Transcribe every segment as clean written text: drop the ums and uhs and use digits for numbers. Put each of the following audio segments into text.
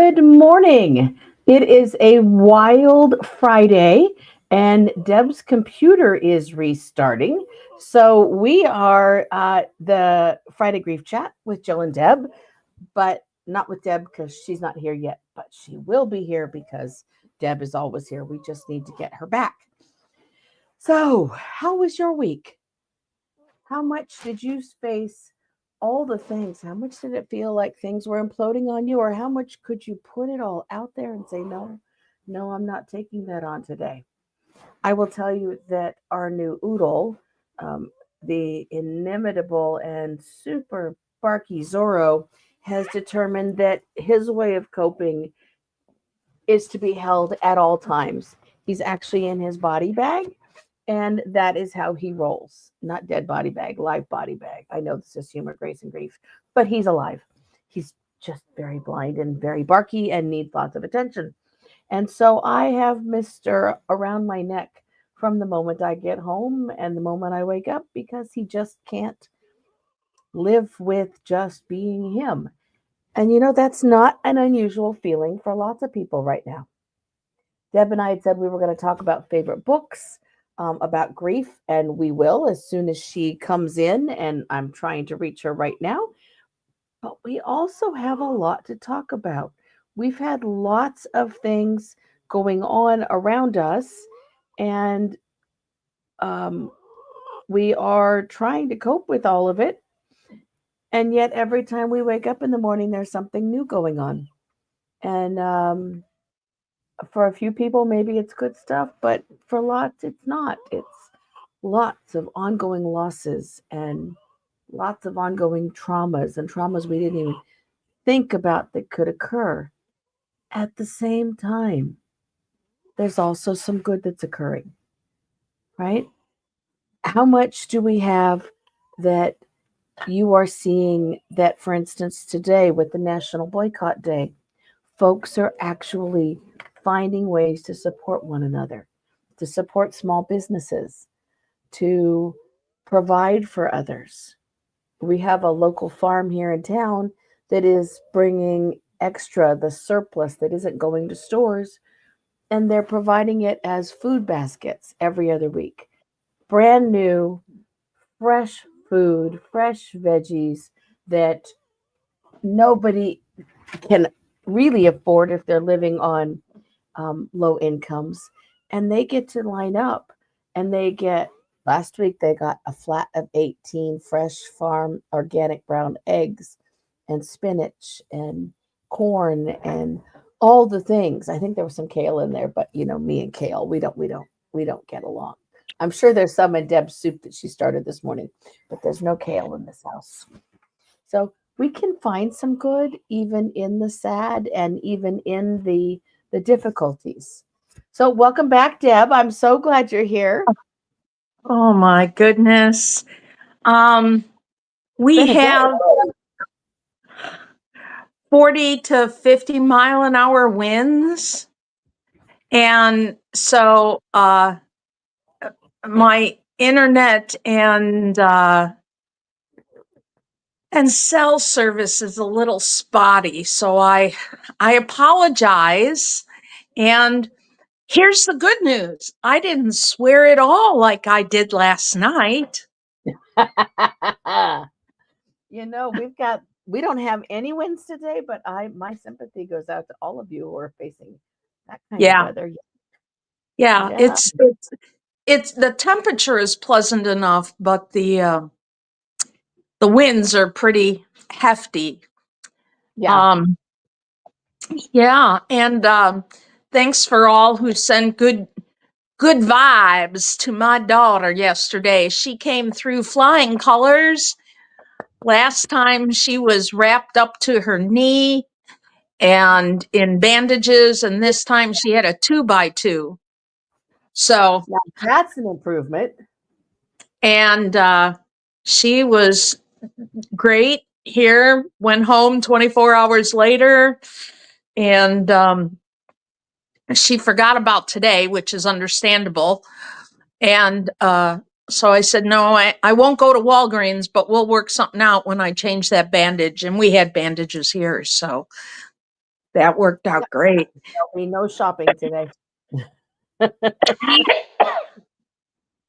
Good morning. It is a wild Friday, and Deb's computer is restarting. So we are the Friday Grief Chat with Jill and Deb, but not with Deb because she's not here yet, but she will be here because Deb is always here. We just need to get her back. So, how was your week? How much did you face all the things? How much did it feel like things were imploding on you? Or how much could you put it all out there and say, no, no, I'm not taking that on today? I will tell you that our new Oodle, um, the inimitable and super barky Zorro, has determined that his way of coping is to be held at all times. He's actually in his body bag, and that is how he rolls. Not dead body bag, live body bag. I know this is humor, grace, and grief, but he's alive. He's just very blind and very barky and needs lots of attention. And so I have Mr. around my neck from the moment I get home and the moment I wake up because he just can't live with just being him. And that's not an unusual feeling for lots of people right now. Deb and I had said we were going to talk about favorite books, about grief, and we will as soon as she comes in. And I'm trying to reach her right now. But we also have a lot to talk about. We've had lots of things going on around us, and um, we are trying to cope with all of it. And yet, every time we wake up in the morning, there's something new going on. And for a few people, maybe it's good stuff, but for lots, it's not. It's lots of ongoing losses and lots of ongoing traumas and traumas we didn't even think about that could occur. At the same time, there's also some good that's occurring, right? How much do we have that you are seeing that, for instance, today with the National Boycott Day, folks are actually finding ways to support one another, to support small businesses, to provide for others. We have a local farm here in town that is bringing extra, the surplus that isn't going to stores, and they're providing it as food baskets every other week. Brand new, fresh food, fresh veggies that nobody can really afford if they're living on low incomes. And they get to line up and they get, last week, they got a flat of 18 fresh farm organic brown eggs and spinach and corn and all the things. I think there was some kale in there, but me and kale, we don't get along. I'm sure there's some in Deb's soup that she started this morning, but there's no kale in this house. So we can find some good even in the sad and even in the difficulties. So welcome back, Deb. I'm so glad you're here. Oh my goodness. We have 40 to 50 mile an hour winds. And so my internet and cell service is a little spotty. So I apologize. And here's the good news. I didn't swear at all like I did last night. We don't have any winds today, but my sympathy goes out to all of you who are facing that kind of weather. Yeah. It's the temperature is pleasant enough, but the winds are pretty hefty. Yeah. And thanks for all who sent good vibes to my daughter yesterday. She came through flying colors. Last time she was wrapped up to her knee and in bandages, and this time she had a 2x2. So now that's an improvement. And she was great here, went home 24 hours later, and she forgot about today, which is understandable. And so I said, no, I won't go to Walgreens, but we'll work something out when I change that bandage. And we had bandages here. So That worked out great. There'll be no shopping today.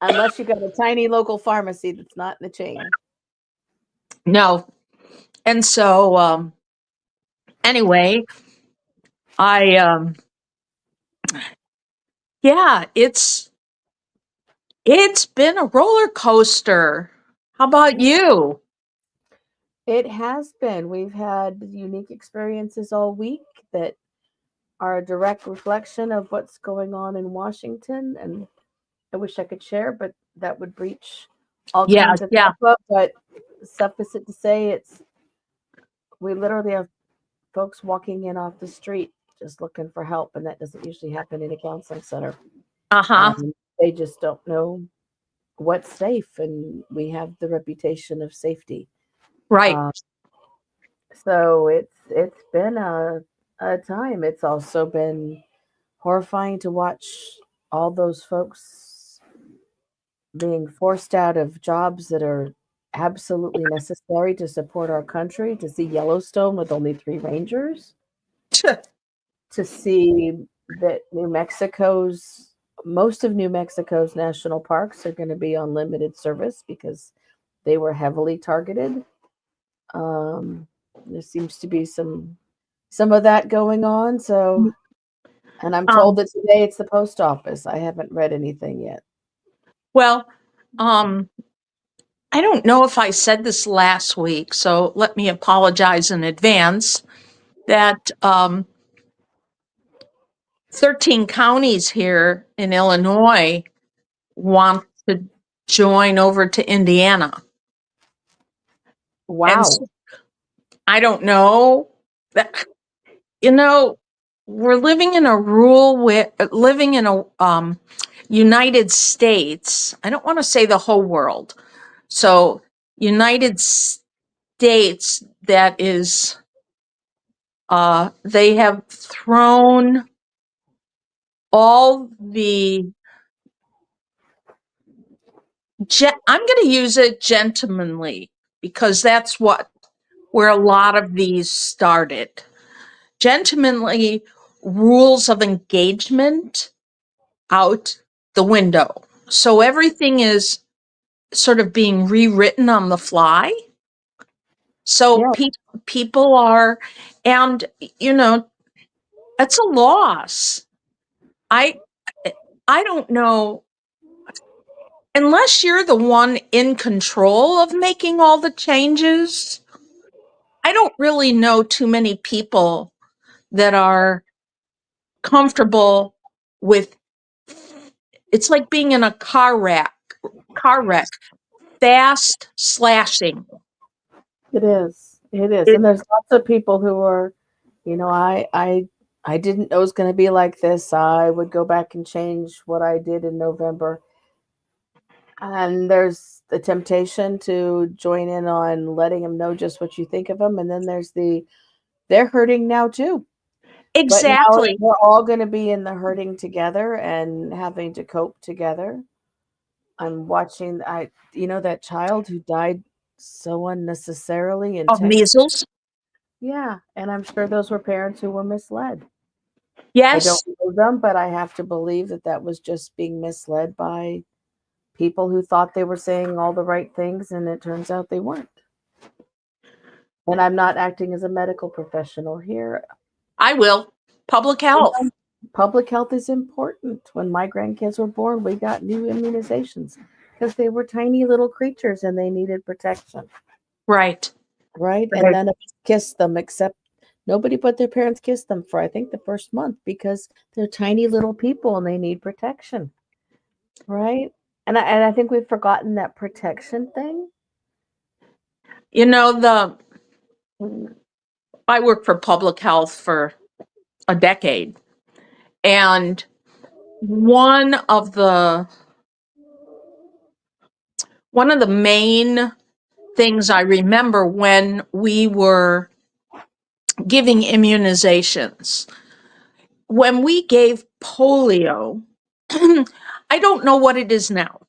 Unless you got a tiny local pharmacy that's not in the chain. No. And so, anyway, I, yeah, it's been a roller coaster. How about you? It has been. We've had unique experiences all week that are a direct reflection of what's going on in Washington. And I wish I could share, but that would breach all Yeah, kinds of yeah. HIPAA. But suffice it to say, we literally have folks walking in off the street just looking for help, and that doesn't usually happen in a counseling center. Uh-huh. They just don't know what's safe, and we have the reputation of safety. Right. So it's been a time. It's also been horrifying to watch all those folks being forced out of jobs that are absolutely necessary to support our country, to see Yellowstone with only 3 rangers, to see that most of New Mexico's national parks are going to be on limited service because they were heavily targeted. There seems to be some of that going on. So, and I'm told that today it's the post office. I haven't read anything yet. Well, I don't know if I said this last week, so let me apologize in advance that 13 counties here in Illinois want to join over to Indiana. Wow. And so, I don't know that, we're living in a United States. I don't want to say the whole world. So United States that is, they have thrown all the, I'm going to use it gentlemanly because that's where a lot of these started. Gentlemanly rules of engagement out the window. So everything is sort of being rewritten on the fly. So people are, and it's a loss. I don't know, unless you're the one in control of making all the changes. I don't really know too many people that are comfortable with. It's like being in a car wreck, fast slashing. It is. And there's lots of people who are, I didn't know it was going to be like this. I would go back and change what I did in November. And there's the temptation to join in on letting them know just what you think of them. And then there's they're hurting now too. Exactly. But now we're all going to be in the hurting together and having to cope together. I'm watching, that child who died so unnecessarily in Of Texas. measles. Yeah, and I'm sure those were parents who were misled. Yes. I don't know them, but I have to believe that was just being misled by people who thought they were saying all the right things, and it turns out they weren't. And I'm not acting as a medical professional here. I will. Public health. Public health is important. When my grandkids were born, we got new immunizations because they were tiny little creatures and they needed protection. Right. And none of us kissed them, except nobody but their parents kissed them for, I think, the first month because they're tiny little people and they need protection. Right. And I think we've forgotten that protection thing. I worked for public health for a decade. And one of the main things I remember when we were giving immunizations, when we gave polio, I don't know what it is now,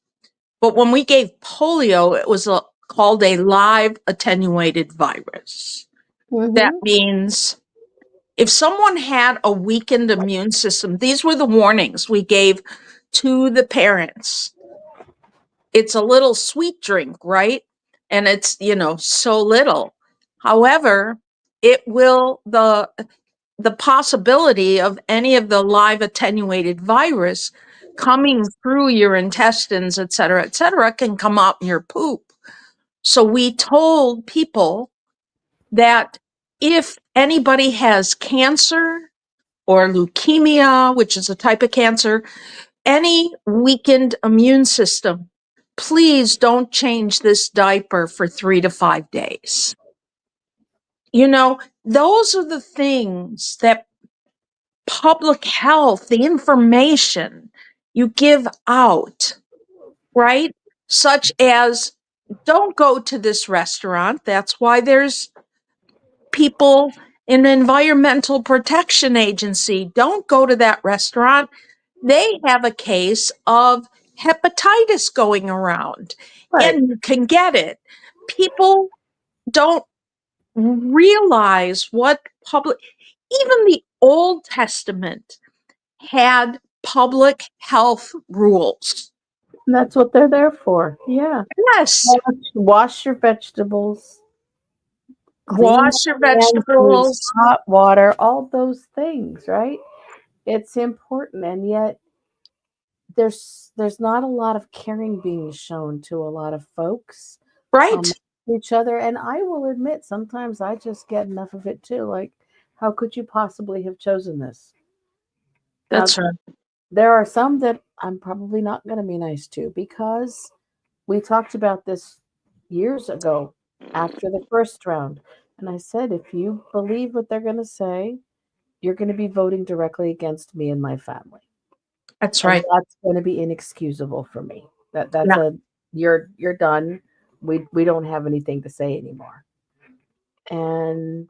but when we gave polio, it was called a live attenuated virus. Mm-hmm. That means If someone had a weakened immune system, these were the warnings we gave to the parents. It's a little sweet drink, right? And it's, so little. However, it will, the possibility of any of the live attenuated virus coming through your intestines, et cetera, can come out in your poop. So we told people that if anybody has cancer or leukemia, which is a type of cancer, any weakened immune system, please don't change this diaper for 3 to 5 days. Those are the things that public health, the information you give out, right? Such as, don't go to this restaurant. That's why there's people in the Environmental Protection Agency. Don't go to that restaurant. They have a case of hepatitis going around, Right. and you can get it. People don't realize what even the Old Testament had public health rules. And that's what they're there for. Yeah. Yes. Wash your vegetables. Wash your vegetables. Use hot water, all those things, right? It's important, and yet there's not a lot of caring being shown to a lot of folks. Right. Each other, and I will admit sometimes I just get enough of it too. Like, how could you possibly have chosen this? That's right. There are some that I'm probably not going to be nice to, because we talked about this years ago after the first round. And I said, if you believe what they're going to say, you're going to be voting directly against me and my family. That's right. And that's going to be inexcusable for me. You're done. We don't have anything to say anymore. And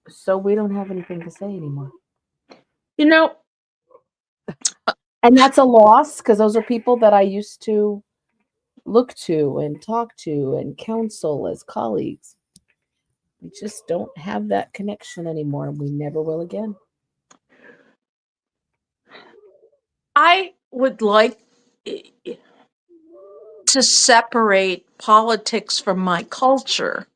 so we don't have anything to say anymore. And that's a loss, because those are people that I used to look to and talk to and counsel as colleagues. We just don't have that connection anymore, and we never will again. I would like to separate politics from my culture.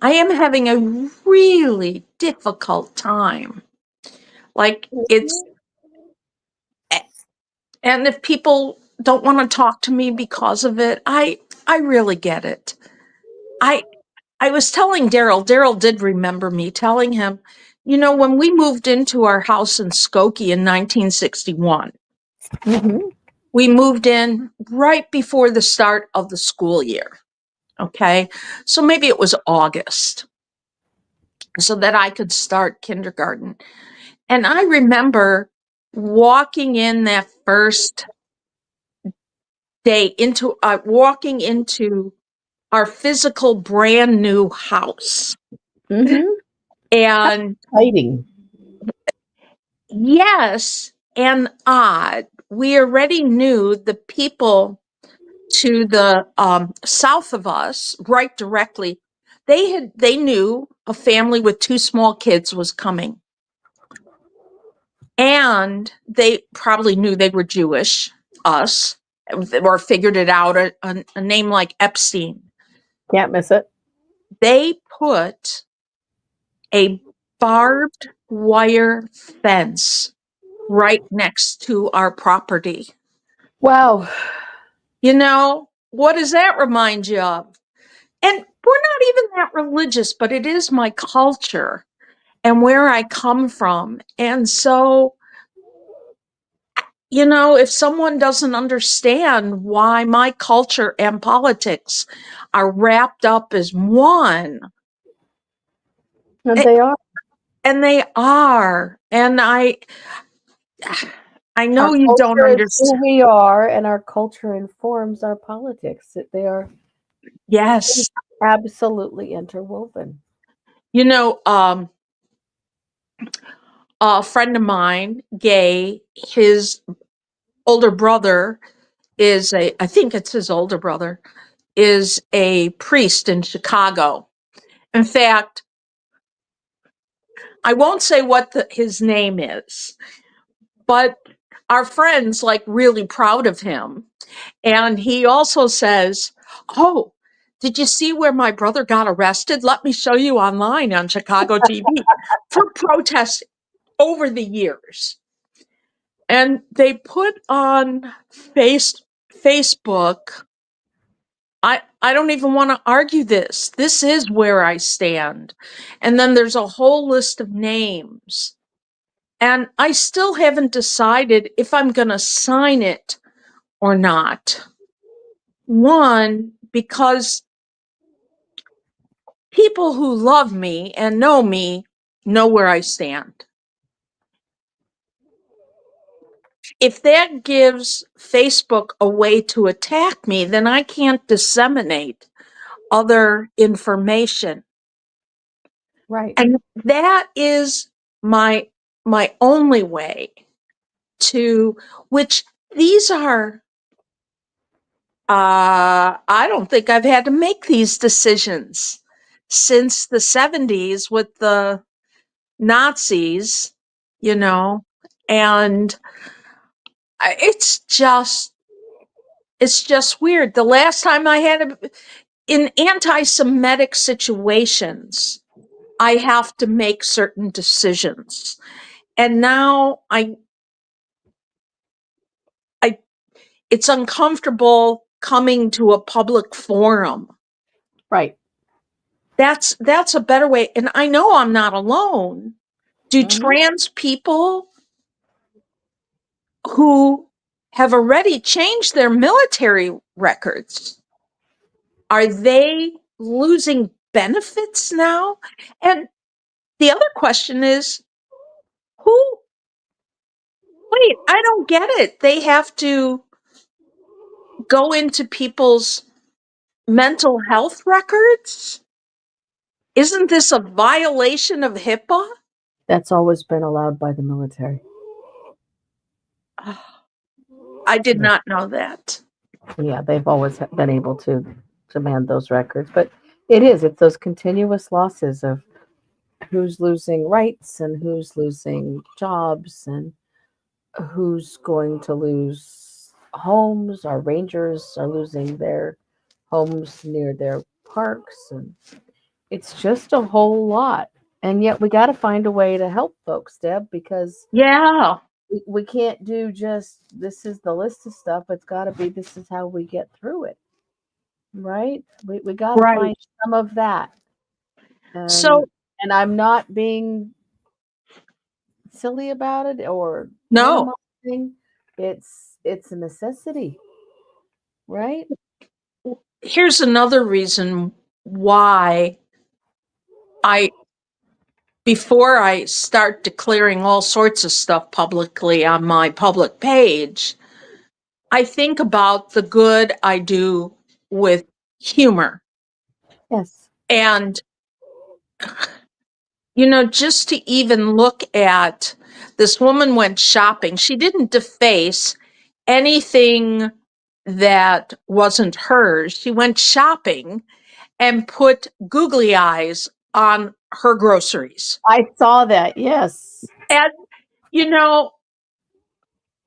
I am having a really difficult time. And if people don't want to talk to me because of it, I really get it. I was telling Daryl did remember me telling him, when we moved into our house in Skokie in 1961, we moved in right before the start of the school year. Okay. So maybe it was August, so that I could start kindergarten. And I remember walking in that first day walking into our physical brand new house. And exciting. Yes, and odd. We already knew the people to the south of us, right directly. They knew a family with 2 small kids was coming. And they probably knew they were Jewish, us, or figured it out, a name like Epstein. Can't miss it. They put a barbed wire fence right next to our property. Wow. What does that remind you of? And we're not even that religious, but it is my culture and where I come from. And so, if someone doesn't understand why my culture and politics are wrapped up as one. And they are. And they are. And I know you don't understand who we are, and our culture informs our politics. They are, yes, absolutely interwoven. A friend of mine, Gay, his older brother I think it's his older brother, is a priest in Chicago. In fact, I won't say what his name is, but our friend's like really proud of him. And he also says, "Oh, did you see where my brother got arrested? Let me show you online on Chicago TV for protests over the years." And they put on Facebook, I don't even want to argue this. This is where I stand. And then there's a whole list of names. And I still haven't decided if I'm going to sign it or not. One, because people who love me and know where I stand. If that gives Facebook a way to attack me, then I can't disseminate other information. Right. And that is my only way to, which these are, I don't think I've had to make these decisions since the 70s with the Nazis, and it's just weird. The last time I had in anti-Semitic situations, I have to make certain decisions. And now it's uncomfortable coming to a public forum. Right. That's a better way. And I know I'm not alone. Do Mhm. trans people who have already changed their military records, are they losing benefits now? And the other question is, wait, I don't get it. They have to go into people's mental health records? Isn't this a violation of HIPAA? That's always been allowed by the military. I did not know that. Yeah, they've always been able to demand those records, but it's those continuous losses of who's losing rights and who's losing jobs and who's going to lose homes. Our rangers are losing their homes near their parks, and it's just a whole lot. And yet we got to find a way to help folks, Deb, because Yeah, we can't do just this is the list of stuff. It's got to be this is how we get through it, right? We got to right. find some of that. So, And I'm not being silly about it or no. minimizing. It's a necessity, right? Here's another reason why before I start declaring all sorts of stuff publicly on my public page, I think about the good I do with humor. Yes. And, just to even look at this woman went shopping. She didn't deface anything that wasn't hers. She went shopping and put googly eyes on her groceries. I saw that. Yes. And,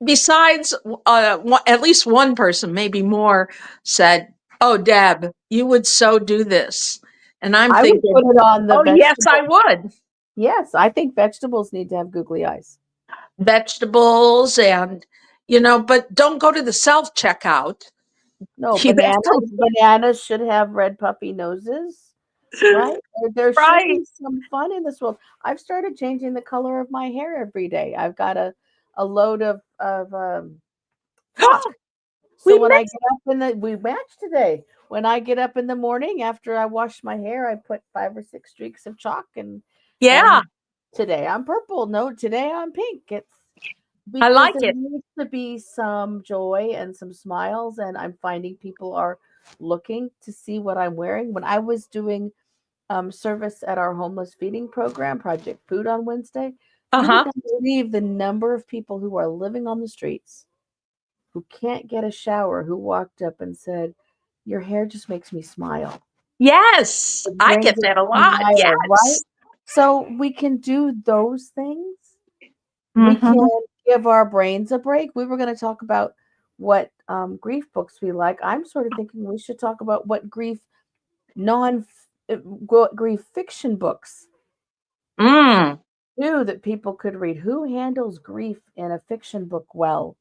besides, at least one person, maybe more, said, "Oh, Deb, you would so do this." And I'm I would thinking, put it on the oh, yes, I vegetable. would. Yes, I think vegetables need to have googly eyes. Vegetables and, but don't go to the self-checkout. No, You have to, bananas should have red puffy noses, right? There should right. be some fun in this world. I've started changing the color of my hair every day. I've got a load of chalk. So We when I missed, get up we match today. When I get up in the morning after I wash my hair, I put 5 or 6 streaks of chalk yeah, and today I'm purple. No, today I'm pink. It's I because like there it. needs to be some joy and some smiles, and I'm finding people are looking to see what I'm wearing. When I was doing service at our homeless feeding program, Project Food on Wednesday, you would Uh-huh. not believe the number of people who are living on the streets who can't get a shower who walked up and said, "Your hair just makes me smile." Yes, It I brings get a that a lot. smile, right? Yes. So we can do those things. We Mm-hmm. can give our brains a break. We were going to talk about what grief books we like. I'm sort of thinking we should talk about what non grief fiction books Mm. do that people could read. Who handles grief in a fiction book well,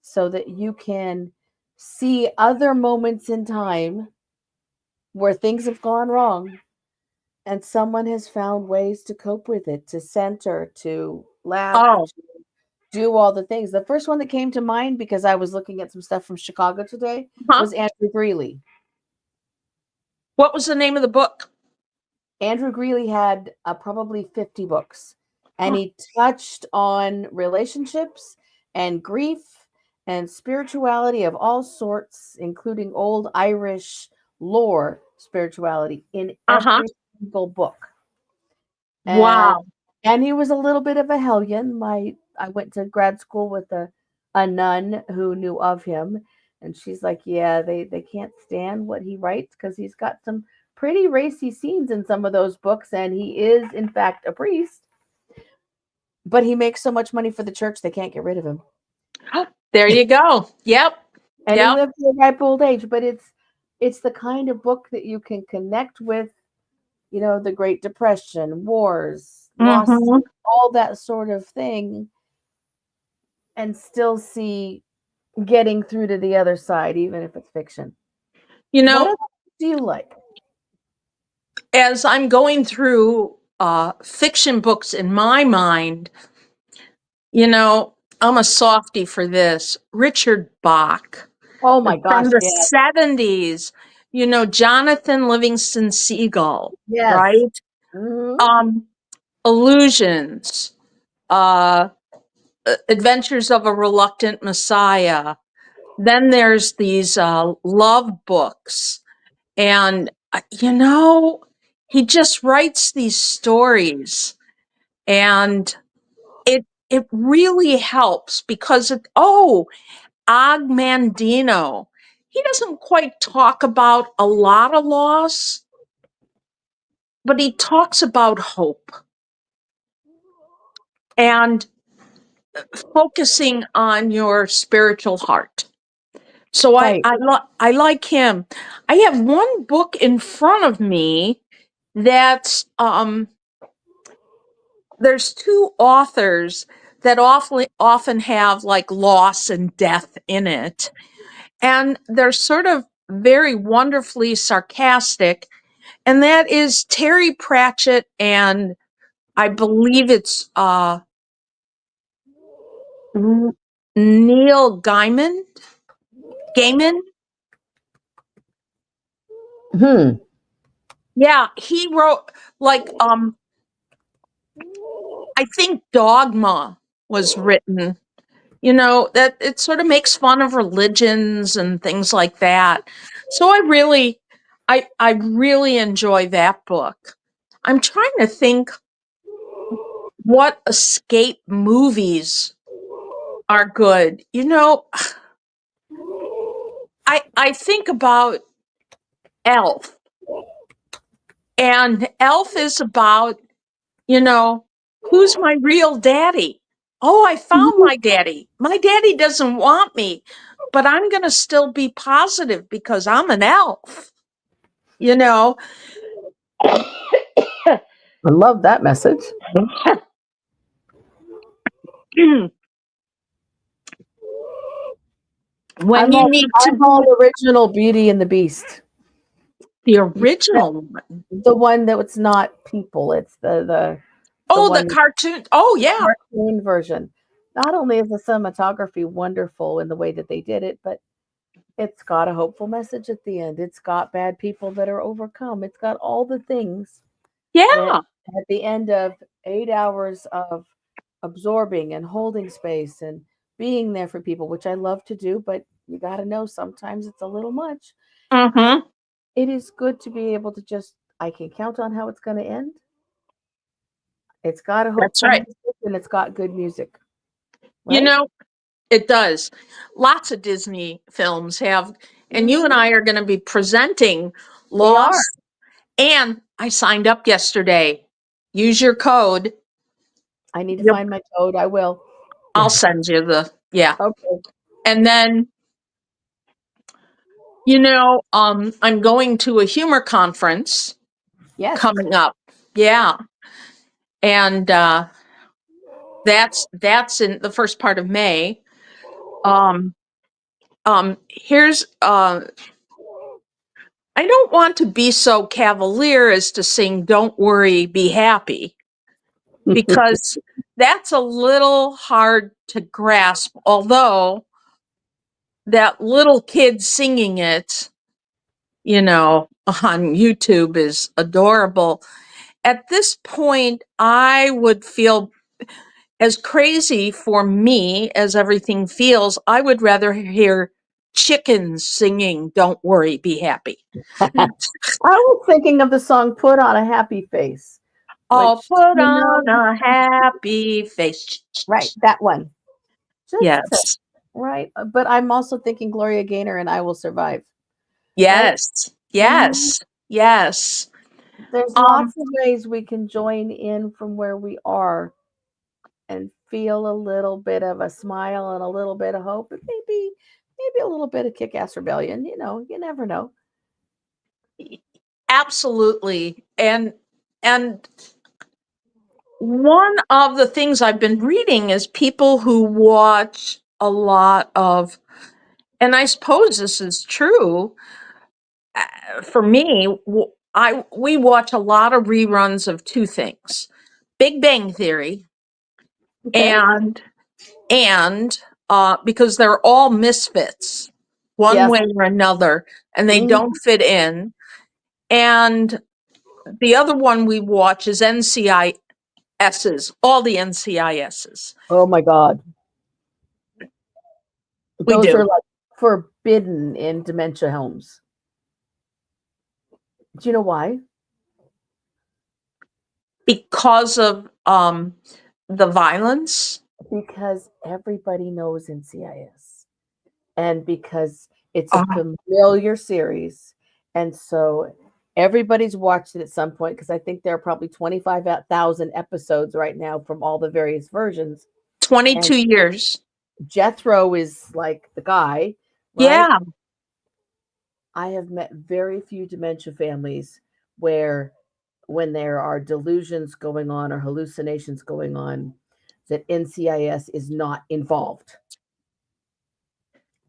so that you can see other moments in time where things have gone wrong and someone has found ways to cope with it, to center, to laugh, Oh, to do all the things. The first one that came to mind, because I was looking at some stuff from Chicago today, huh? was Andrew Greeley. What was the name of the book? Andrew Greeley had probably 50 books, and Huh. he touched on relationships and grief and spirituality of all sorts, including old Irish lore spirituality in Uh-huh. every single book. And Wow. and he was a little bit of a hellion. I went to grad school with a nun who knew of him, and she's like, yeah, they can't stand what he writes because he's got some pretty racy scenes in some of those books, and he is in fact a priest, but he makes so much money for the church they can't get rid of him. There you go. Yep. And he Yep. lived to a ripe old age, but it's the kind of book that you can connect with, the Great Depression, wars, loss, Mm-hmm. all that sort of thing, and still see getting through to the other side, even if it's fiction. You What know, else do you like? as I'm going through fiction books in my mind, I'm a softie for this. Richard Bach Oh my gosh, from the yes, 70s, Jonathan Livingston Seagull, yes. right? Hmm. Um, Illusions, uh, Adventures of a Reluctant Messiah. Then there's these love books. And, he just writes these stories. And it really helps because Og Mandino, he doesn't quite talk about a lot of loss, but he talks about hope and focusing on your spiritual heart. So Right. I like him. I have one book in front of me that's there's two authors that often have like loss and death in it, and they're sort of very wonderfully sarcastic, and that is Terry Pratchett and I believe it's Neil Gaiman. Hmm. Yeah, he wrote like I think Dogma was written. That it sort of makes fun of religions and things like that. So I really enjoy that book. I'm trying to think what escape movies are good. I think about Elf, and Elf is about, you know, who's my real daddy? Oh, I found my daddy. My daddy doesn't want me, but I'm going to still be positive because I'm an elf, you know? I love that message. When you need to I'm all be original Beauty and the Beast. the You- original one. The one that was not people. It's the Oh, the one, cartoon. Oh, yeah. cartoon version. Not only is the cinematography wonderful in the way that they did it, but it's got a hopeful message at the end. It's got bad people that are overcome. It's got all the things that Yeah. at the end of 8 hours of absorbing and holding space and being there for people, which I love to do, but you got to know sometimes it's a little much. Mm-hmm. It is good to be able to just, I can count on how it's going to end. It's got a That's hopeful right. message and it's got good music, You right? know, it does. Lots of Disney films have, and you and Mhm. I are going to be presenting They are. Lost. And I signed up yesterday. use your code. I need to Yep. find my code. I will. I'll send you yeah. Okay. And then, I'm going to a humor conference Yes. coming up. Yeah. And that's in the first part of May. Here's I don't want to be so cavalier as to sing "Don't Worry, Be Happy," because that's a little hard to grasp. Although that little kid singing it, on YouTube is adorable. At this point, I would feel as crazy for me as everything feels. I would rather hear chickens singing "Don't Worry, Be Happy." I was thinking of the song "Put on a Happy Face." Oh, Which, put on a happy face. right, that one. Yes. Right. But I'm also thinking Gloria Gaynor and "I Will Survive." Right? Yes. Yes. Yes. There's Um, lots of ways we can join in from where we are and feel a little bit of a smile and a little bit of hope and maybe a little bit of kick-ass rebellion. You never know. absolutely. And one of the things I've been reading is people who watch a lot of, and I suppose this is true for me, we watch a lot of reruns of two things: Big Bang Theory Okay. and because they're all misfits one Yes. way or another, and they Mhm. don't fit in. And the other one we watch is NCISs, all the NCISs. Oh my God. We Those do, are like forbidden in dementia homes. Do you know why? because of the violence. Because everybody knows NCIS. And because it's a Uh, familiar series. And so everybody's watched it at some point because I think there are probably 25,000 episodes right now from all the various versions. And 22 years. Jethro is like the guy, right? Yeah. I have met very few dementia families where, when there are delusions going on or hallucinations going on, that NCIS is not involved.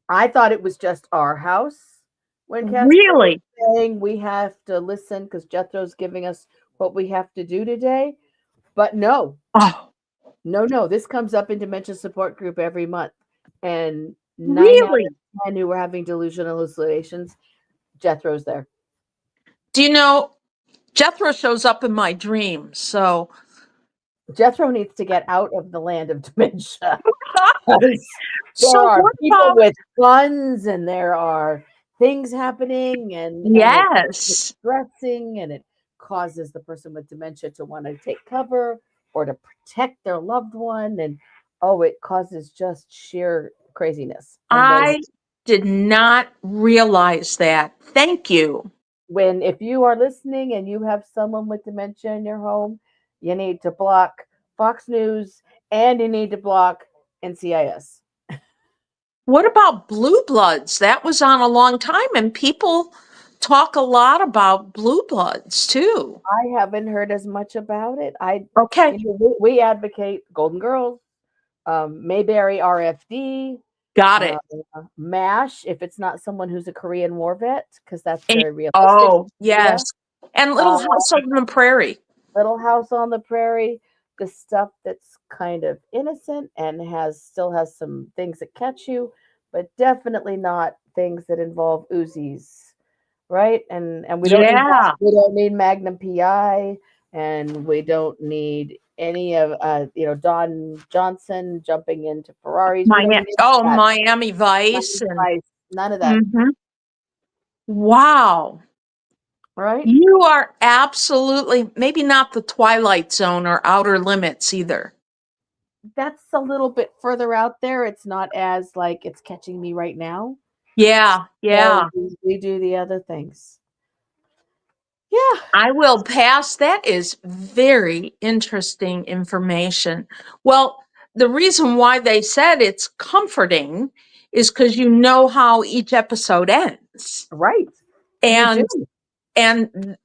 I thought it was just our house when Casper was Really? saying we have to listen because Jethro's giving us what we have to do today. But no, Oh, no. This comes up in Dementia Support Group every month. And 9 out really? of 10 who were having delusional hallucinations, Jethro's there. Do you know, Jethro shows up in my dreams, so Jethro needs to get out of the land of dementia. so There are what people about with guns and there are things happening and it's yes. distressing and it causes the person with dementia to want to take cover or to protect their loved one. And oh, it causes just sheer craziness and mayhem. I did not realize that. Thank you. When if you are listening and you have someone with dementia in your home, you need to block Fox News and you need to block NCIS. What about Blue Bloods? That was on a long time, and people talk a lot about Blue Bloods too. I haven't heard as much about it. Okay, We advocate Golden Girls, Mayberry RFD, got uh, it. MASH, if it's not someone who's a Korean war vet, because that's And- very realistic. oh, Yeah. yes. And Little Uh, House on the Prairie. Little House on the Prairie, the stuff that's kind of innocent and still has some things that catch you, but definitely not things that involve Uzis, right? And Yeah. we don't need Magnum PI, and we don't need any of Don Johnson jumping into Ferraris. We don't Miami. need Oh, any of Miami that. Vice and None of that, mhm. Wow. right? You are absolutely maybe not the Twilight Zone or Outer Limits either. That's a little bit further out there. It's not as like it's catching me right now. Yeah, yeah. So we do the other things. Yeah. I will pass. That is very interesting information. Well, the reason why they said it's comforting is because you know how each episode ends. Right. You do. And and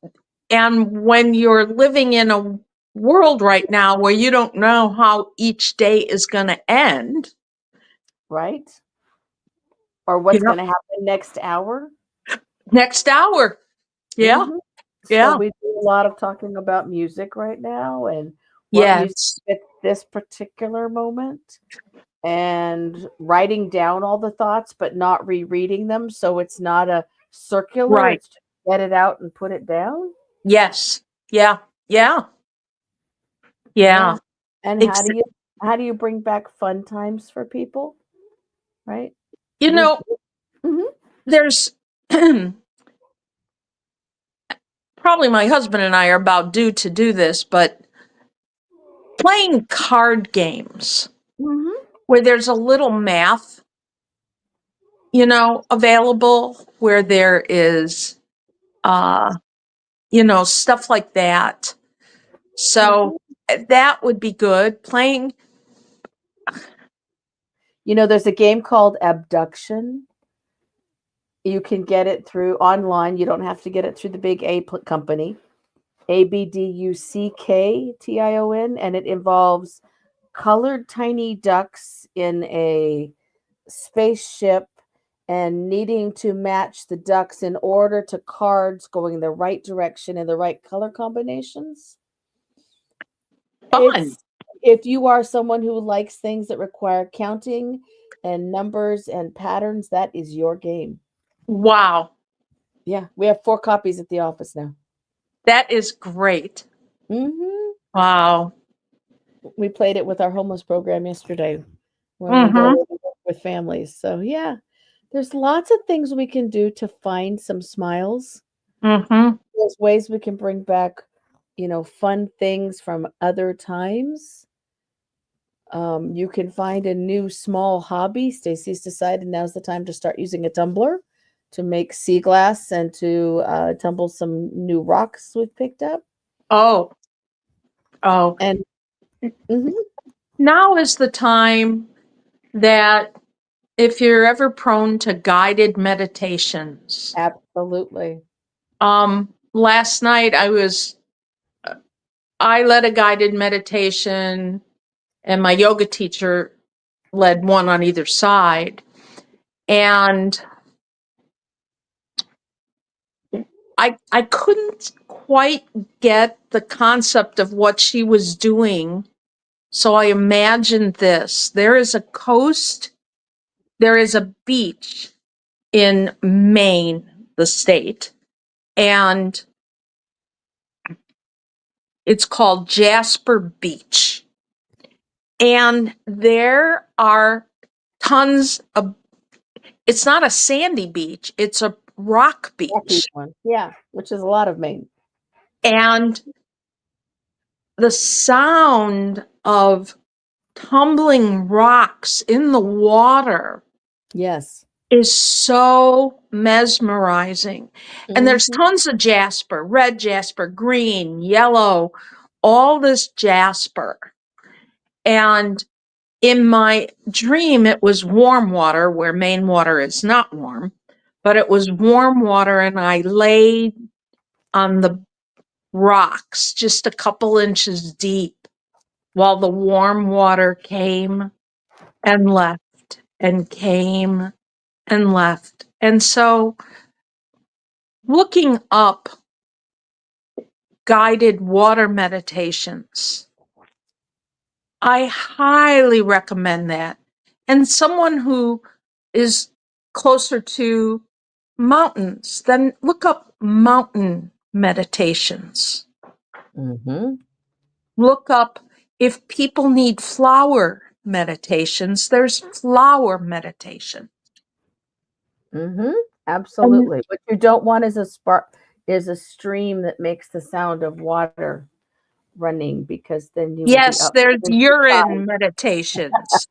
and when you're living in a world right now where you don't know how each day is going to end, Right. Or you what's know, going to happen next hour. next hour. Yeah. Mhm. So Yeah. we do a lot of talking about music right now and what music Yes. fits this particular moment, and writing down all the thoughts but not rereading them, so it's not a circular, Right. it's just get it out and put it down. Yes. Yeah. Yeah. Yeah. Yeah. And Ex- how do you bring back fun times for people, right? you We've know, Mhm. there's probably my husband and I are about due to do this, but playing card games Mhm. where there's a little math, available, where there is, uh, stuff like that. So Mhm. that would be good. Playing, There's a game called Abduction. You can get it through online. You don't have to get it through the big company. Abducktion, and it involves colored tiny ducks in a spaceship and needing to match the ducks in order to cards going the right direction and the right color combinations. fun. It's If you are someone who likes things that require counting and numbers and patterns, that is your game. Wow. Yeah, we have 4 copies at the office now. That is great. Mhm. Wow. We played it with our homeless program yesterday when we go Mm-hmm. over to work with families. So, yeah, there's lots of things we can do to find some smiles. Mm-hmm. There's ways we can bring back, fun things from other times. You can find a new small hobby. Stacy's decided now's the time to start using a tumbler to make sea glass and to tumble some new rocks we've picked up. Oh, oh. And mhm, Now is the time that if you're ever prone to guided meditations, absolutely. last night I led a guided meditation and my yoga teacher led one on either side. And I couldn't quite get the concept of what she was doing. So I imagined this. There is a coast, there is a beach in Maine, the state, and it's called Jasper Beach. And there are tons of, it's not a sandy beach, it's a rock Rocky beach. one. Yeah, which is a lot of Maine. And the sound of tumbling rocks in the water Yes. is so mesmerizing. And there's Mhm. tons of jasper, red jasper, green, yellow, all this jasper. And in my dream, it was warm water where Maine water is not warm, but it was warm water. And I laid on the rocks just a couple inches deep while the warm water came and left and came and left. And so looking up guided water meditations, I highly recommend that. And someone who is closer to mountains, then look up mountain meditations. Mhm. Look up if people need flower meditations, there's flower meditation. Mhm. And Absolutely. What you don't want is a stream that makes the sound of water running, because then you will be yes, up there's into the urine sky. meditations.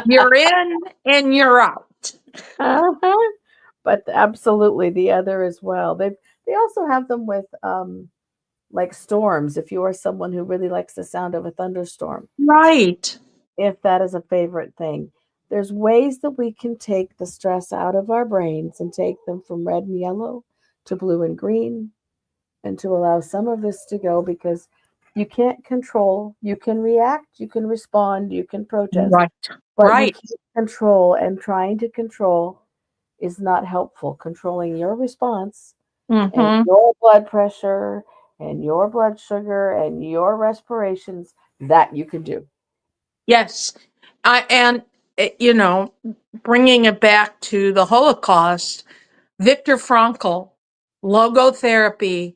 You're in and you're out. Uh-huh. But absolutely the other as well. They also have them with like storms, if you are someone who really likes the sound of a thunderstorm, Right. if that is a favorite thing. There's ways that we can take the stress out of our brains and take them from red and yellow to blue and green, and to allow some of this to go, because you can't control. You can react, you can respond, you can protest, Right. but you Right. can't control, and trying to control is not helpful. Controlling your response and Mm-hmm. your blood pressure and your blood sugar and your respirations, that you can do. Yes. And, you know, bringing it back to the Holocaust, Viktor Frankl, logotherapy,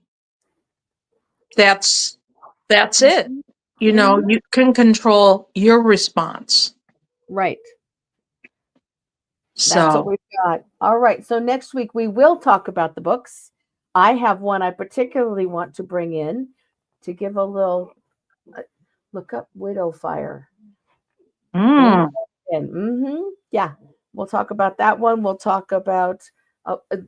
that's it. You know, Mhm. you can control your response. Right. That's what So we've got. All right. So next week we will talk about the books. I have one I particularly want to bring in to give a little look up Widow Fire. mm, Yeah. We'll talk about that one. We'll talk about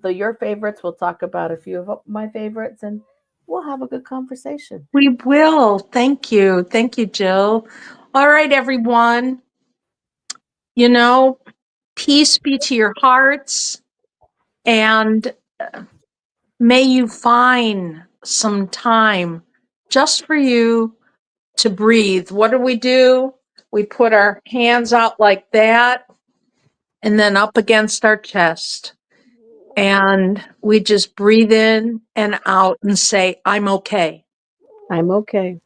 your favorites. We'll talk about a few of my favorites, and we'll have a good conversation. we will. Thank you. Thank you, Jill. All right, everyone. You know, peace be to your hearts, and may you find some time just for you to breathe. What do? We put our hands out like that and then up against our chest. And we just breathe in and out and say, I'm okay. I'm okay.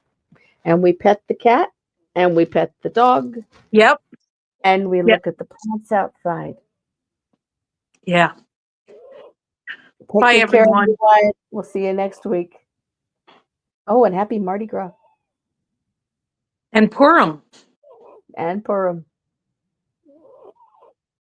And we pet the cat, and we pet the dog, Yep. and we Yep. look at the plants outside. Yeah. Take Bye, good care of you, everyone. Wyatt. We'll see you next week. Oh, and happy Mardi Gras And Purim. and Purim.